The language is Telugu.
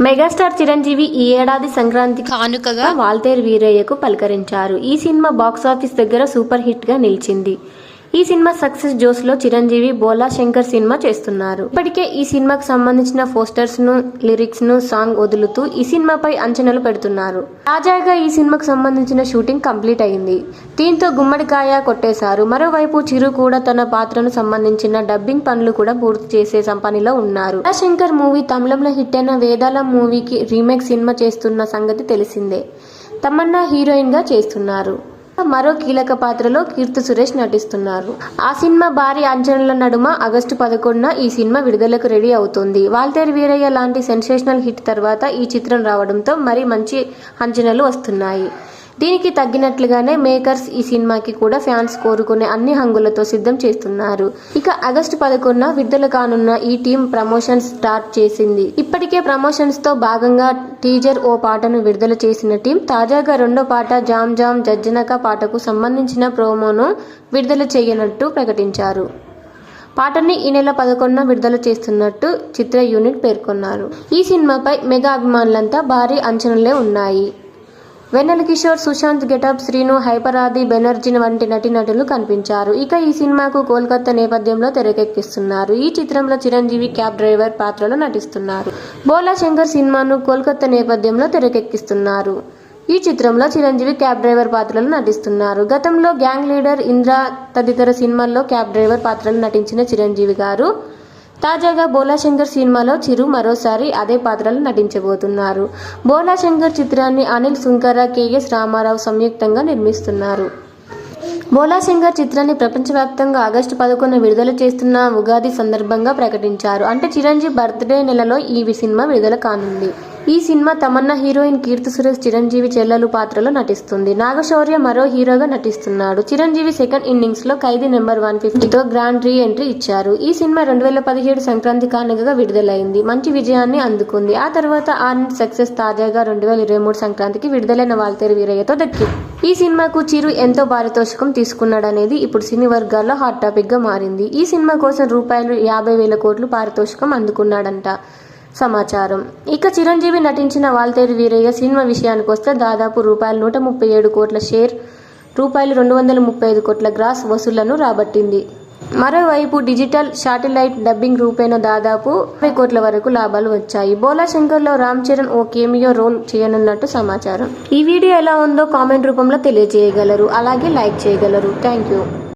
మెగాస్టార్ చిరంజీవి ఈ ఏడాది సంక్రాంతి కానుకగా వాల్తేరు వీరయ్యకు పలకరించారు. ఈ సినిమా బాక్సాఫీస్ దగ్గర సూపర్ హిట్ గా నిలిచింది. ఈ సినిమా సక్సెస్ జోస్ లో చిరంజీవి బోలా శంకర్ సినిమా చేస్తున్నారు. ఇప్పటికే ఈ సినిమాకు సంబంధించిన పోస్టర్స్ ను, లిరిక్స్ ను సాంగ్ వదులుతూ ఈ సినిమాపై అంచనాలు పెడుతున్నారు. తాజాగా ఈ సినిమాకు సంబంధించిన షూటింగ్ కంప్లీట్ అయింది. దీంతో గుమ్మడికాయ కొట్టేశారు. మరోవైపు చిరు కూడా తన పాత్రను సంబంధించిన డబ్బింగ్ పనులు కూడా పూర్తి చేసే పనిలో ఉన్నారు. బోలా శంకర్ మూవీ తమిళంలో హిట్ అయిన వేదాల మూవీకి రీమేక్ సినిమా చేస్తున్న సంగతి తెలిసిందే. తమన్నా హీరోయిన్ గా చేస్తున్నారు. మరో కీలక పాత్రలో కీర్తి సురేష్ నటిస్తున్నారు. ఆ సినిమా భారీ అంచనాల నడుమ ఆగస్టు 11న ఈ సినిమా విడుదలకు రెడీ అవుతోంది. వాల్తేరు వీరయ్య లాంటి సెన్సేషనల్ హిట్ తర్వాత ఈ చిత్రం రావడంతో మరీ మంచి అంచనాలు వస్తున్నాయి. దీనికి తగ్గినట్లుగానే మేకర్స్ ఈ సినిమాకి కూడా ఫ్యాన్స్ కోరుకునే అన్ని హంగులతో సిద్ధం చేస్తున్నారు. ఇక ఆగస్టు 11న విడుదల కానున్న ఈ టీం ప్రమోషన్స్ స్టార్ట్ చేసింది. ఇప్పటికే ప్రమోషన్స్ తో భాగంగా టీజర్ ఓ పాటను విడుదల చేసిన టీం తాజాగా రెండో పాట జామ్ జామ్ జజ్జనక పాటకు సంబంధించిన ప్రోమోను విడుదల చేయనున్నట్టు ప్రకటించారు. పాటని ఈ నెల 11న విడుదల చేస్తున్నట్టు చిత్ర యూనిట్ పేర్కొన్నారు. ఈ సినిమాపై మెగా అభిమానులంతా భారీ అంచనాలే ఉన్నాయి. వెన్నెల కిషోర్, సుశాంత్ గెటప్, శ్రీను, హైపర్ ఆది, బెనర్జీ వంటి నటీనటులు కనిపించారు. ఇక ఈ సినిమాకు కోల్కతా నేపథ్యంలో తెరకెక్కిస్తున్నారు. ఈ చిత్రంలో చిరంజీవి క్యాబ్ డ్రైవర్ పాత్రలో నటిస్తున్నారు. బోలా శంకర్ సినిమాను కోల్కతా నేపథ్యంలో తెరకెక్కిస్తున్నారు. ఈ చిత్రంలో చిరంజీవి క్యాబ్ డ్రైవర్ పాత్రలో నటిస్తున్నారు. గతంలో గ్యాంగ్ లీడర్, ఇంద్ర తదితర సినిమాల్లో క్యాబ్ డ్రైవర్ పాత్రలో నటించిన చిరంజీవి గారు తాజాగా బోలా శంకర్ సినిమాలో చిరు మరోసారి అదే పాత్రలో నటించబోతున్నారు. బోలా శంకర్ చిత్రాన్ని అనిల్ సుంకర, కెఎస్ రామారావు సంయుక్తంగా నిర్మిస్తున్నారు. బోలా శంకర్ చిత్రాన్ని ప్రపంచవ్యాప్తంగా ఆగస్టు 11న విడుదల చేస్తున్న ఉగాది సందర్భంగా ప్రకటించారు. అంటే చిరంజీవి బర్త్డే నెలలో ఈ సినిమా విడుదల కానుంది. ఈ సినిమా తమన్నా హీరోయిన్ కీర్తి సురేష్ చిరంజీవి చెల్లెలు పాత్రలో నటిస్తుంది. నాగశౌర్య మరో హీరోగా నటిస్తున్నాడు. చిరంజీవి సెకండ్ ఇన్నింగ్స్ లో ఖైదీ నెంబర్ 150తో గ్రాండ్ రీ ఎంట్రీ ఇచ్చారు. ఈ సినిమా 2017 సంక్రాంతి కానుకగా విడుదలైంది. మంచి విజయాన్ని అందుకుంది. ఆ తర్వాత ఆ సక్సెస్ తాజాగా 2023 సంక్రాంతికి విడుదలైన వాల్తేరు వీరయ్యతో దక్కింది. ఈ సినిమాకు చిరు ఎంతో పారితోషికం తీసుకున్నాడనేది ఇప్పుడు సినీ వర్గాల్లో హాట్ టాపిక్ గా మారింది. ఈ సినిమా కోసం ₹50,000 కోట్లు పారితోషికం అందుకున్నాడంట సమాచారం. ఇక చిరంజీవి నటించిన వాల్తేరు వీరయ్య సినిమా విషయానికొస్తే దాదాపు ₹137 కోట్ల షేర్, ₹235 కోట్ల గ్రాస్ వసూళ్లను రాబట్టింది. మరోవైపు డిజిటల్ శాటిలైట్ డబ్బింగ్ రూపేణ దాదాపు 20 కోట్ల వరకు లాభాలు వచ్చాయి. బోలా శంకర్ లో రామ్ చరణ్ ఓ కేమియో రోల్ చేయనున్నట్టు సమాచారం. ఈ వీడియో ఎలా ఉందో కామెంట్ రూపంలో తెలియజేయగలరు. అలాగే లైక్ చేయగలరు. Thank you.